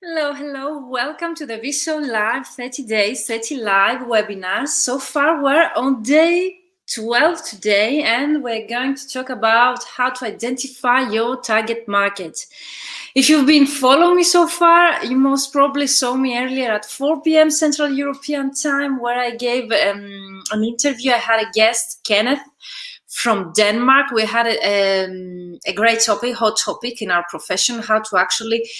Hello, hello. Welcome to the Vshow Live 30 Days, 30 Live webinars. So far, we're on day 12 today, and we're going to talk about how to identify your target market. If you've been following me so far, you most probably saw me earlier at 4 p.m. Central European Time, where I gave an interview. I had a guest, Kenneth, from Denmark. We had a great topic, hot topic in our profession, how to actually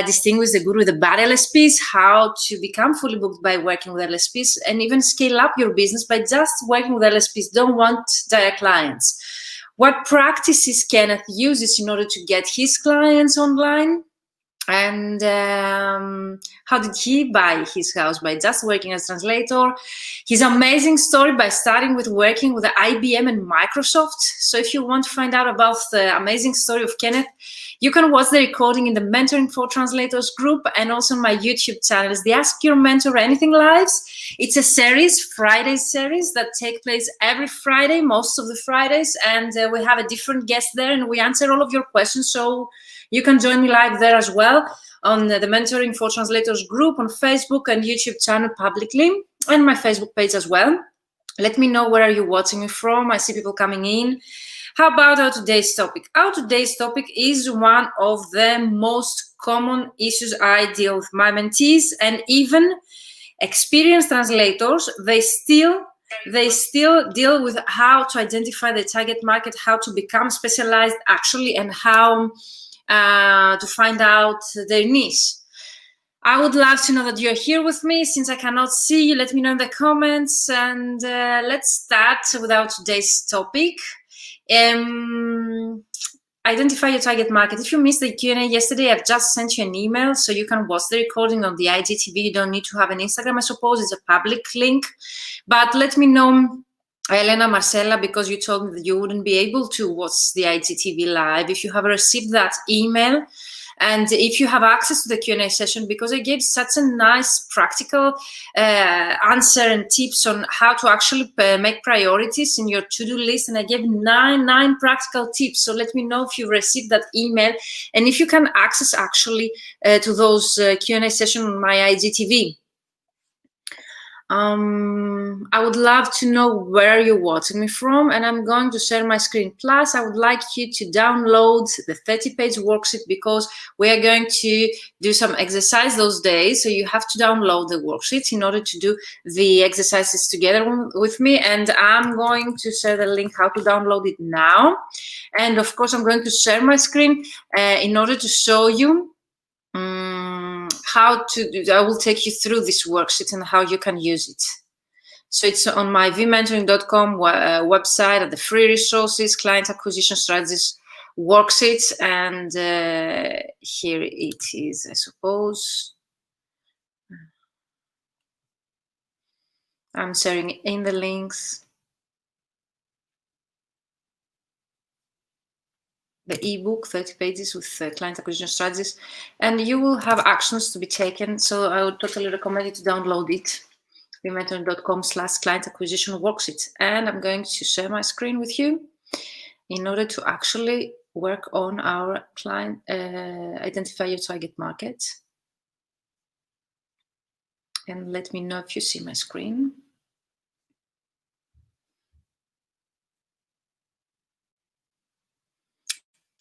distinguish the good with the bad LSPs, how to become fully booked by working with LSPs, and even scale up your business by just working with LSPs. Don't want direct clients. What practices Kenneth uses in order to get his clients online? And how did he buy his house? By just working as translator. His amazing story by starting with working with IBM and Microsoft. So if you want to find out about the amazing story of Kenneth, you can watch the recording in the Mentoring for Translators group and also on my YouTube channels, the Ask Your Mentor Anything Lives. It's a series, Friday series, that take place every Friday, most of the Fridays, and we have a different guest there, and we answer all of your questions. So you can join me live there as well on the Mentoring for Translators group on Facebook and YouTube channel publicly, and my Facebook page as well. Let me know where are you watching me from. I see people coming in. How about our today's topic? Our today's topic is one of the most common issues I deal with my mentees, and even experienced translators, they still deal with how to identify the target market, how to become specialized actually, and how to find out their niche. I would love to know that you're here with me. Since I cannot see you, let me know in the comments, and let's start with our today's topic. Identify your target market. If you missed the Q&A yesterday, I've just sent you an email, so you can watch the recording on the IGTV. You don't need to have an Instagram, I suppose. It's a public link. But let me know, Elena, Marcella, because you told me that you wouldn't be able to watch the IGTV live, if you have received that email, and if you have access to the Q&A session, because I gave such a nice practical answer and tips on how to actually make priorities in your to-do list, and I gave nine practical tips. So let me know if you received that email, and if you can access actually to those Q&A session on my IGTV. I would love to know where you're watching me from, and I'm going to share my screen. Plus, I would like you to download the 30-page worksheet, because we are going to do some exercise those days. So you have to download the worksheet in order to do the exercises together with me. And I'm going to share the link how to download it now. And of course, I'm going to share my screen in order to show you how to do. I will take you through this worksheet and how you can use it. So it's on my vmentoring.com website at the free resources, client acquisition strategies worksheets, and here it is, I suppose. I'm sharing in the links the ebook, 30 pages with client acquisition strategies, and you will have actions to be taken. So I would totally recommend you to download it, vmentoring.com/client acquisition worksheet. And I'm going to share my screen with you in order to actually work on our client, identify your target market. And let me know if you see my screen.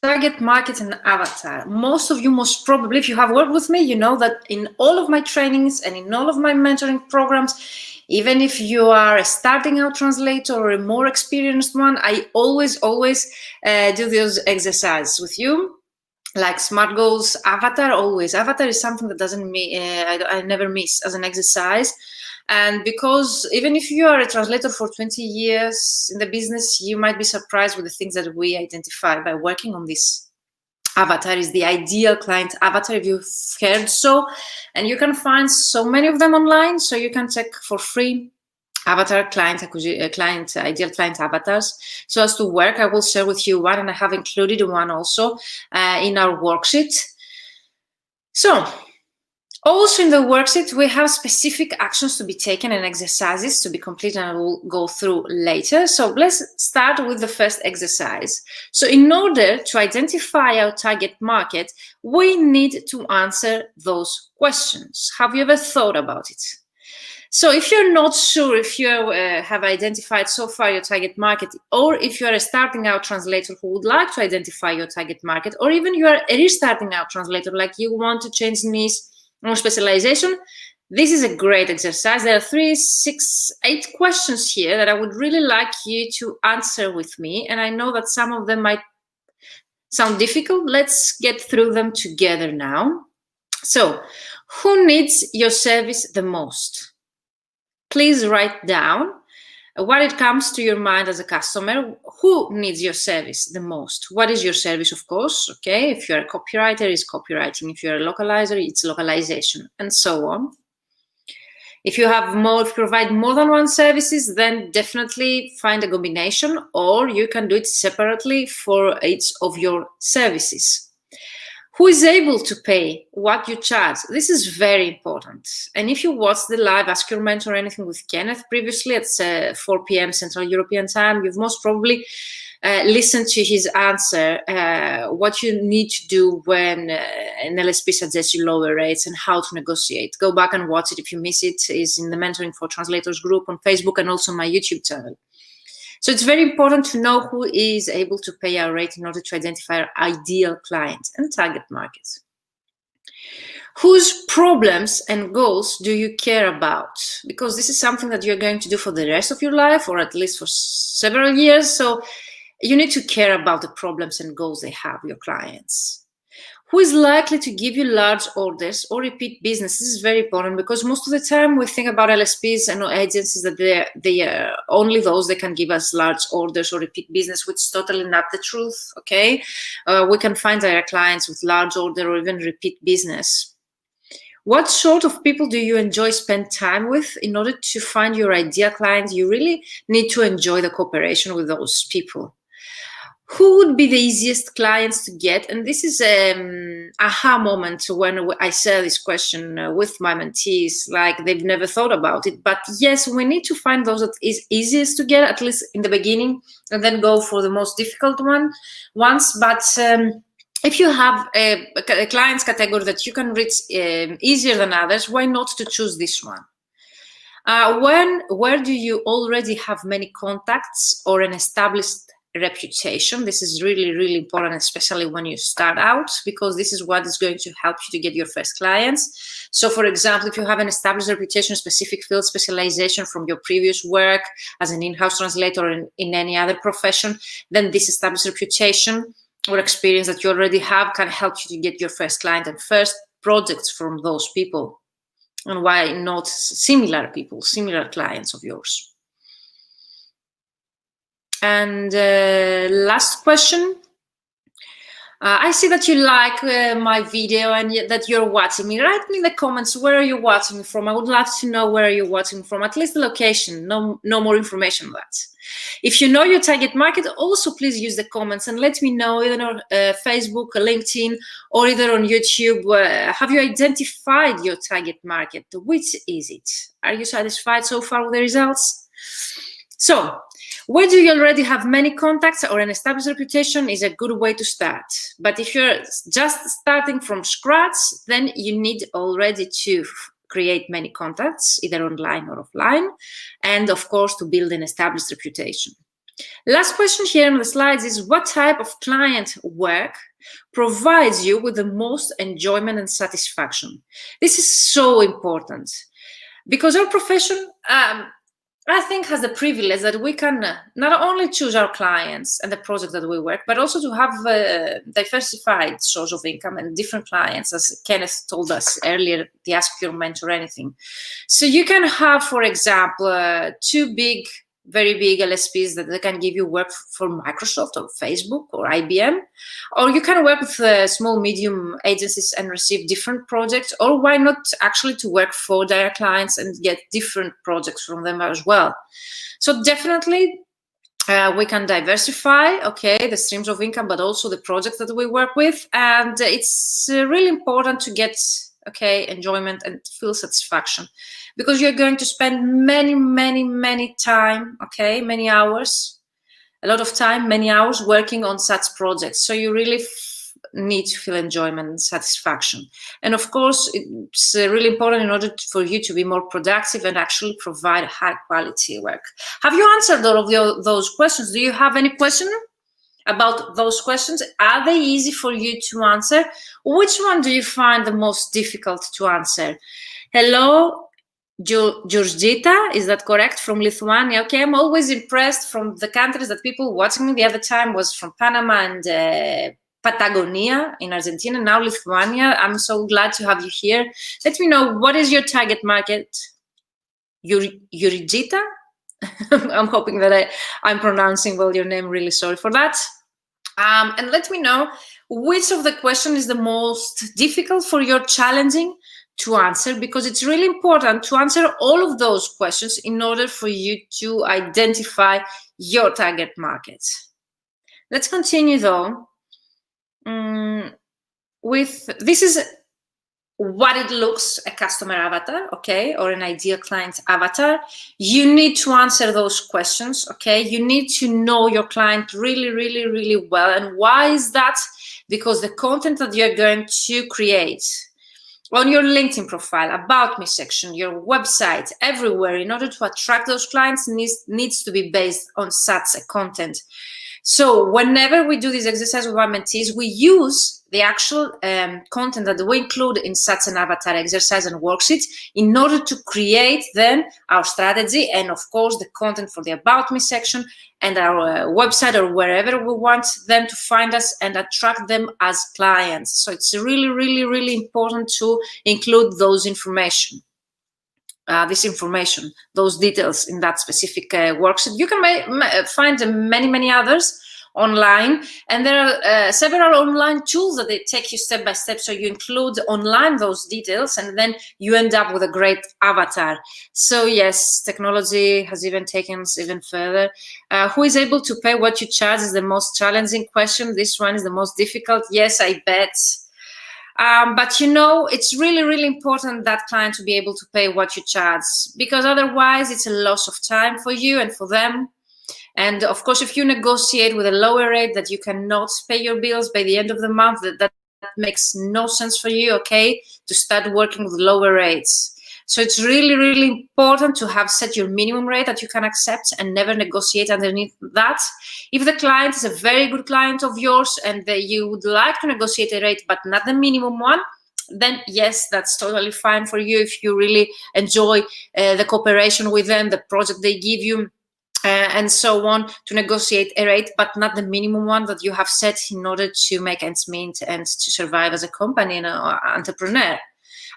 Target market and avatar. Most of you, most probably, if you have worked with me, you know that in all of my trainings and in all of my mentoring programs, even if you are a starting out translator or a more experienced one, I always do those exercises with you, like SMART goals, avatar. Always, avatar is something that doesn't I never miss as an exercise. And because even if you are a translator for 20 years in the business, you might be surprised with the things that we identify by working on this. Avatar is the ideal client avatar, if you've heard so, and you can find so many of them online, so you can check for free avatar ideal client avatars. So as to work, I will share with you one, and I have included one also in our worksheet. So Also in the worksheet, we have specific actions to be taken and exercises to be completed, and we'll go through later. So let's start with the first exercise. So in order to identify our target market, we need to answer those questions. Have you ever thought about it? So if you're not sure if you have identified so far your target market, or if you are a starting out translator who would like to identify your target market, or even you are a restarting out translator, like you want to change niche or specialization, this is a great exercise. There are 3, 6, 8 questions here that I would really like you to answer with me. And I know that some of them might sound difficult. Let's get through them together now. So, who needs your service the most? Please write down what it comes to your mind as a customer. Who needs your service the most? What is your service, of course? Okay, if you're a copywriter, it's copywriting. If you're a localizer, it's localization, and so on. If you provide more than one services, then definitely find a combination, or you can do it separately for each of your services. Who is able to pay what you charge? This is very important. And if you watch the live Ask Your Mentor or anything with Kenneth previously at 4 p.m. Central European Time, you've most probably listened to his answer, what you need to do when an LSP suggests you lower rates and how to negotiate. Go back and watch it if you miss it. It's in the Mentoring for Translators group on Facebook and also my YouTube channel. So it's very important to know who is able to pay our rate in order to identify our ideal client and target markets. Whose problems and goals do you care about? Because this is something that you're going to do for the rest of your life, or at least for several years. So you need to care about the problems and goals they have, your clients. Who is likely to give you large orders or repeat business? This is very important because most of the time we think about LSPs and agencies that they are only those that can give us large orders or repeat business, which is totally not the truth, okay? We can find direct clients with large order or even repeat business. What sort of people do you enjoy spend time with? In order to find your ideal clients, you really need to enjoy the cooperation with those people. Who would be the easiest clients to get? And this is an aha moment when I share this question with my mentees, like they've never thought about it. But yes, we need to find those that is easiest to get, at least in the beginning, and then go for the most difficult ones. But if you have a clients category that you can reach easier than others, why not to choose this one? Where do you already have many contacts or an established reputation? This is really, really important, especially when you start out, because this is what is going to help you to get your first clients. So for example, if you have an established reputation, specific field specialization from your previous work as an in-house translator or in any other profession, then this established reputation or experience that you already have can help you to get your first client and first projects from those people. And why not similar people, similar clients of yours? And last question. I see that you like my video and that you're watching me. Write me in the comments, where are you watching me from? I would love to know where you're watching from, at least the location, no more information on that. If you know your target market, also please use the comments and let me know either on Facebook, LinkedIn, or either on YouTube. Have you identified your target market? Which is it? Are you satisfied so far with the results? So, where do you already have many contacts or an established reputation is a good way to start. But if you're just starting from scratch, then you need already to create many contacts, either online or offline, and of course to build an established reputation. Last question here on the slides is, what type of client work provides you with the most enjoyment and satisfaction? This is so important because our profession, I think, has the privilege that we can not only choose our clients and the project that we work, but also to have a diversified source of income and different clients, as Kenneth told us earlier, the Ask Your Mentor anything. So you can have, for example, 2 very big LSPs that they can give you work for Microsoft or Facebook or IBM, or you can work with small, medium agencies and receive different projects, or why not actually to work for direct clients and get different projects from them as well. So definitely we can diversify, okay, the streams of income, but also the projects that we work with. And it's really important to get okay, enjoyment and feel satisfaction, because you're going to spend many time, okay, many hours, a lot of time, many hours working on such projects. So you really need to feel enjoyment and satisfaction. And of course, it's really important in order for you to be more productive and actually provide high quality work. Have you answered all of those questions? Do you have any question about those questions? Are they easy for you to answer? Which one do you find the most difficult to answer? Hello, Georgita, is that correct? From Lithuania. Okay, I'm always impressed from the countries that people watching me the other time was from Panama and Patagonia in Argentina, now Lithuania. I'm so glad to have you here. Let me know, what is your target market? Georgita? I'm hoping that I'm pronouncing well your name. Really sorry for that. And let me know which of the question is the most difficult for you, challenging to answer, because it's really important to answer all of those questions in order for you to identify your target market. Let's continue though with, this is what it looks, a customer avatar, okay, or an ideal client avatar. You need to answer those questions, okay? You need to know your client really well. And why is that? Because the content that you're going to create on your LinkedIn profile, about me section, your website, everywhere, in order to attract those clients, needs to be based on such a content. So whenever we do this exercise with our mentees, we use the actual content that we include in such an avatar exercise and worksheet in order to create then our strategy and, of course, the content for the About Me section and our website or wherever we want them to find us and attract them as clients. So it's really important to include those information. This information, those details in that specific worksheet. You can find many others online, and there are several online tools that they take you step by step. So you include online those details, and then you end up with a great avatar. So yes, technology has even taken us even further. Who is able to pay what you charge is the most challenging question. This one is the most difficult. Yes, I bet. But you know, it's really important that client to be able to pay what you charge, because otherwise it's a loss of time for you and for them. And of course, if you negotiate with a lower rate that you cannot pay your bills by the end of the month, that makes no sense for you, okay, to start working with lower rates. So it's really important to have set your minimum rate that you can accept and never negotiate underneath that. If the client is a very good client of yours and you would like to negotiate a rate but not the minimum one, then yes, that's totally fine for you if you really enjoy the cooperation with them, the project they give you, and so on, to negotiate a rate but not the minimum one that you have set in order to make ends meet and to survive as a company and an entrepreneur.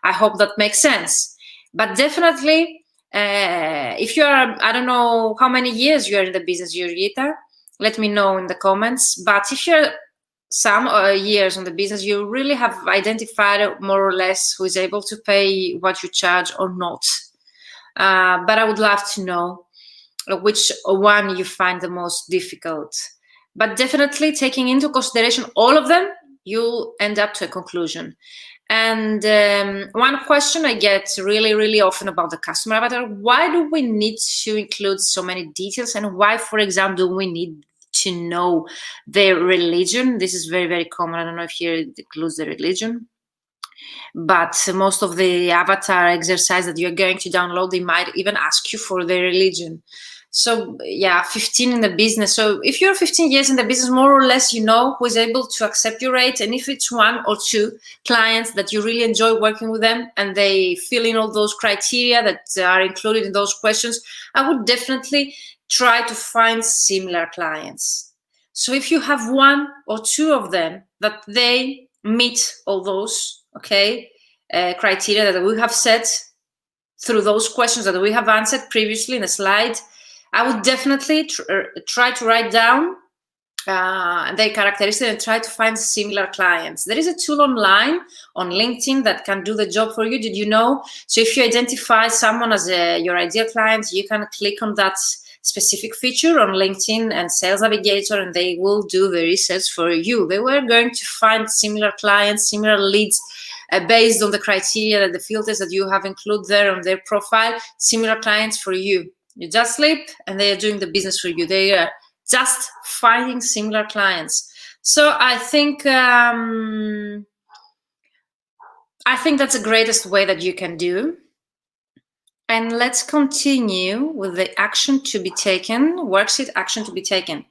I hope that makes sense. But definitely, if you are, I don't know how many years you are in the business, Jurgita, let me know in the comments. But if you're some years in the business, you really have identified more or less who is able to pay what you charge or not. But I would love to know which one you find the most difficult. But definitely taking into consideration all of them, you end up to a conclusion. And one question I get really often about the customer avatar: why do we need to include so many details? And why, for example, do we need to know their religion? This is very common. I don't know if here it includes the religion, but most of the avatar exercise that you're going to download, they might even ask you for their religion. So yeah, 15 in the business. So if you're 15 years in the business, more or less, you know who is able to accept your rate. And if it's one or two clients that you really enjoy working with them and they fill in all those criteria that are included in those questions, I would definitely try to find similar clients. So if you have one or two of them that they meet all those, okay, criteria that we have set through those questions that we have answered previously in the slide, I would definitely try to write down their characteristics and try to find similar clients. There is a tool online on LinkedIn that can do the job for you. Did you know? So if you identify someone as your ideal client, you can click on that specific feature on LinkedIn and Sales Navigator, and they will do the research for you. They were going to find similar clients, similar leads based on the criteria and the filters that you have included there on their profile, similar clients for you. You just sleep and they are doing the business for you. They are just finding similar clients. So I think that's the greatest way that you can do. And let's continue with the action to be taken, worksheet action to be taken.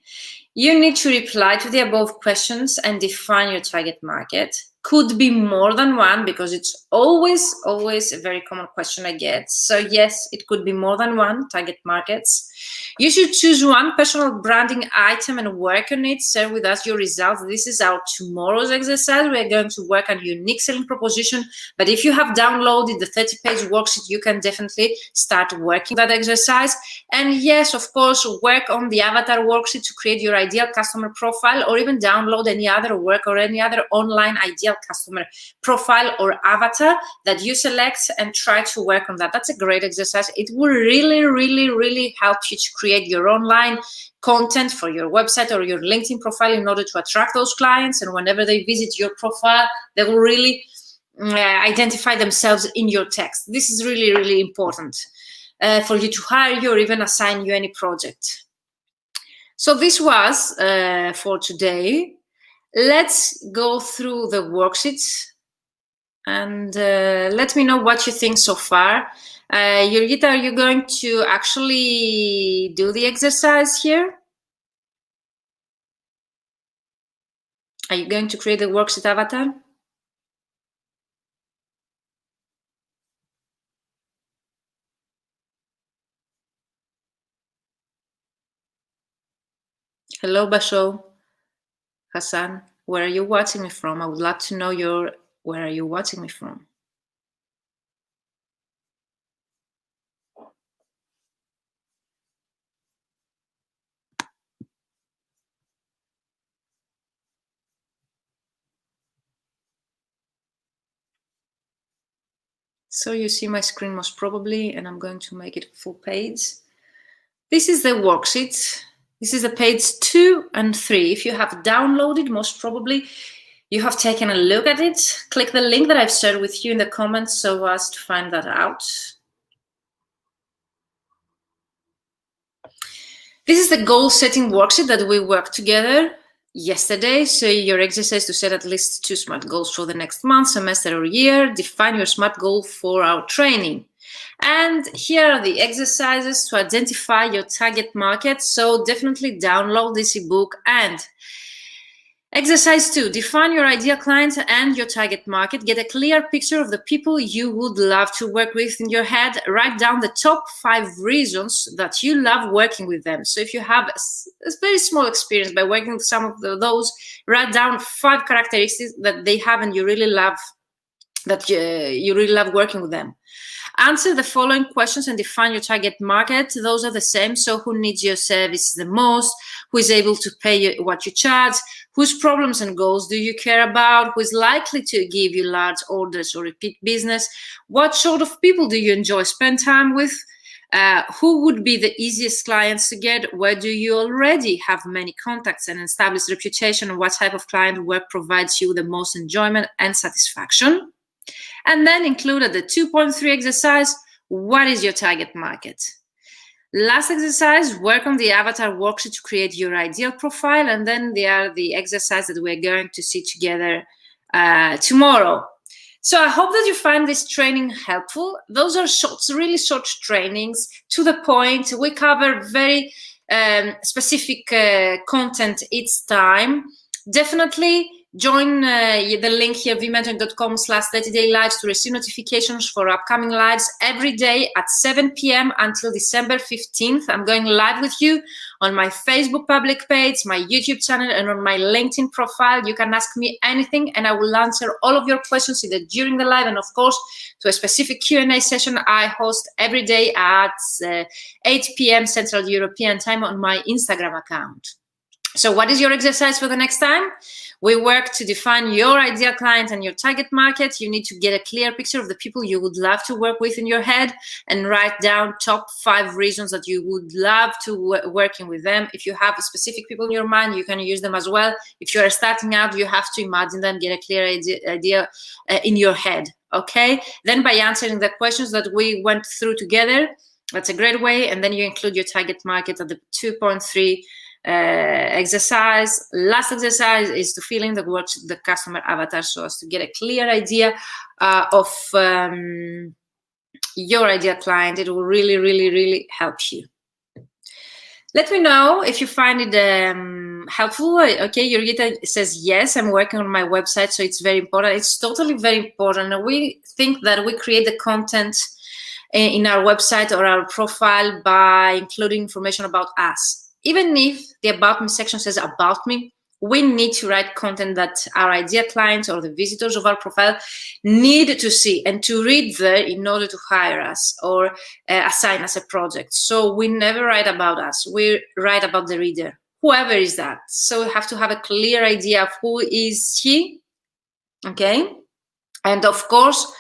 You need to reply to the above questions and define your target market. Could be more than one because it's always a very common question I get. So yes, it could be more than one target markets. You should choose one personal branding item and work on it. Share with us your results. This is our tomorrow's exercise. We are going to work on unique selling proposition. But if you have downloaded the 30-page worksheet, you can definitely start working that exercise. And yes, of course, work on the avatar worksheet to create your ideal customer profile, or even download any other work or any other online ideal customer profile or avatar that you select and try to work on that. That's a great exercise. It will really help you to create your online content for your website or your LinkedIn profile in order to attract those clients. And whenever they visit your profile, they will really identify themselves in your text. This is really important for you to hire you or even assign you any project. So this was for today. Let's go through the worksheets and let me know what you think so far. Yurgita, are you going to actually do the exercise here? Are you going to create the worksheet avatar? Hello, Vshow. Hassan, where are you watching me from? I would like to know where are you watching me from? So you see my screen most probably, and I'm going to make it full page. This is the worksheet. This is the page 2 and 3. If you have downloaded, most probably you have taken a look at it. Click the link that I've shared with you in the comments so as to find that out. This is the goal setting worksheet that we worked together yesterday. So your exercise to set at least 2 SMART goals for the next month, semester, or year. Define your SMART goal for our training. And here are the exercises to identify your target market. So definitely download this ebook. And exercise 2, define your ideal clients and your target market. Get a clear picture of the people you would love to work with in your head. Write down the top 5 reasons that you love working with them. So if you have a very small experience by working with some of those, write down 5 characteristics that they have and you really love, that you really love working with them. Answer the following questions and define your target market. Those are the same. So who needs your services the most? Who is able to pay you what you charge? Whose problems and goals do you care about? Who is likely to give you large orders or repeat business? What sort of people do you enjoy spend time with? Who would be the easiest clients to get? Where do you already have many contacts and established reputation? And what type of client work provides you the most enjoyment and satisfaction? And then included the 2.3 exercise, what is your target market? Last exercise, work on the avatar worksheet to create your ideal profile. And then there are the exercises that we're going to see together tomorrow. So I hope that you find this training helpful. Those are really short trainings, to the point. We cover very specific content each time. Definitely join the link here, vmentoring.com/30day lives to receive notifications for upcoming lives every day at 7 p.m. until December 15th. I'm going live with you on my Facebook public page, my YouTube channel, and on my LinkedIn profile. You can ask me anything and I will answer all of your questions either during the live and of course to a specific Q&A session I host every day at 8 p.m. Central European time on my Instagram account. So what is your exercise for the next time? We work to define your ideal client and your target market. You need to get a clear picture of the people you would love to work with in your head and write down top 5 reasons that you would love to working with them. If you have specific people in your mind, you can use them as well. If you are starting out, you have to imagine them, get a clear idea in your head, okay? Then by answering the questions that we went through together, that's a great way. And then you include your target market at the 2.3 exercise. Last exercise is to fill in the words the customer avatar, so as to get a clear idea of your ideal client. It will really help you. Let me know if you find it helpful. Okay, Jurgita says, yes, I'm working on my website, so it's very important. It's totally very important. We think that we create the content in our website or our profile by including information about us. Even if the About Me section says About Me, we need to write content that our ideal clients or the visitors of our profile need to see and to read there in order to hire us or assign us a project. So we never write about us. We write about the reader, whoever is that. So we have to have a clear idea of who is he, okay? And of course,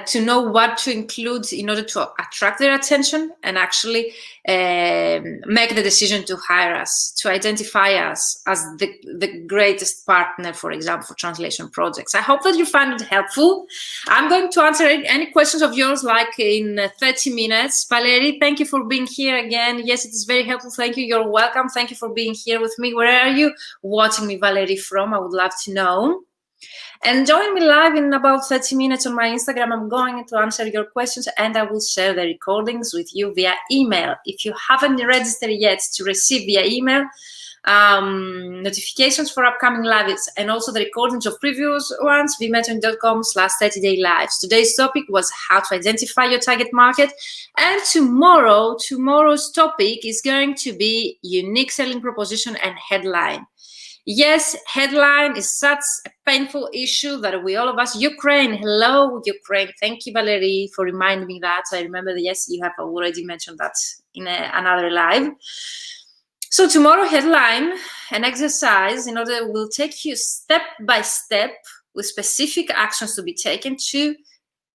to know what to include in order to attract their attention and actually make the decision to hire us, to identify us as the greatest partner, for example, for translation projects. I hope that you found it helpful. I'm going to answer any questions of yours like in 30 minutes. Valerie, thank you for being here again. Yes, it is very helpful. Thank you. You're welcome. Thank you for being here with me. Where are you watching me, Valerie, from? I would love to know. And join me live in about 30 minutes on my Instagram. I'm going to answer your questions and I will share the recordings with you via email. If you haven't registered yet to receive via email notifications for upcoming lives and also the recordings of previous ones, vmentoring.com/30day-lives. Today's topic was how to identify your target market. And tomorrow's topic is going to be unique selling proposition and headline. Yes, headline is such a painful issue that we all of us, Ukraine, hello, Ukraine. Thank you, Valerie, for reminding me that. I remember that, yes, you have already mentioned that in another live. So tomorrow headline, an exercise in order will take you step by step with specific actions to be taken to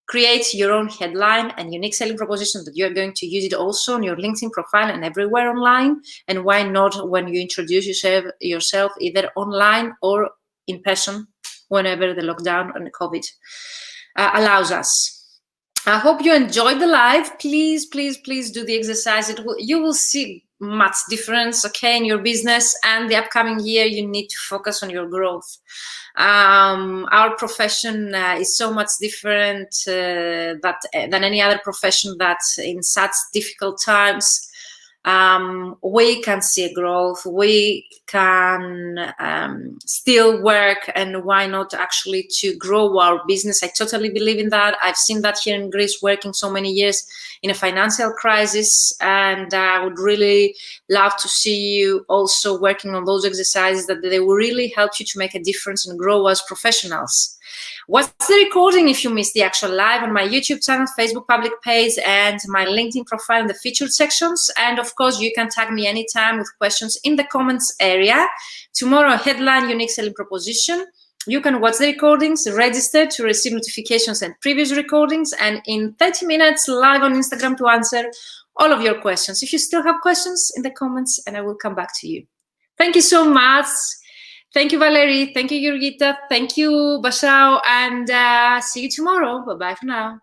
create your own headline and unique selling proposition that you're going to use it also on your LinkedIn profile and everywhere online. And why not when you introduce yourself either online or in person whenever the lockdown and the COVID allows us. I hope you enjoyed the live. Please do the exercise. You will see much difference, okay, in your business. And the upcoming year, you need to focus on your growth. Our profession is so much different than any other profession that in such difficult times we can see a growth, we can still work, and why not actually to grow our business. I totally believe in that. I've seen that here in Greece, working so many years in a financial crisis, and I would really love to see you also working on those exercises that they will really help you to make a difference and grow as professionals. Watch the recording if you missed the actual live on my YouTube channel, Facebook public page, and my LinkedIn profile in the featured sections. And of course, you can tag me anytime with questions in the comments area. Tomorrow, headline, unique selling proposition. You can watch the recordings, register to receive notifications and previous recordings, and in 30 minutes live on Instagram to answer all of your questions. If you still have questions, in the comments, and I will come back to you. Thank you so much. Thank you, Valerie. Thank you, Jurgita. Thank you, Vshow. And see you tomorrow. Bye-bye for now.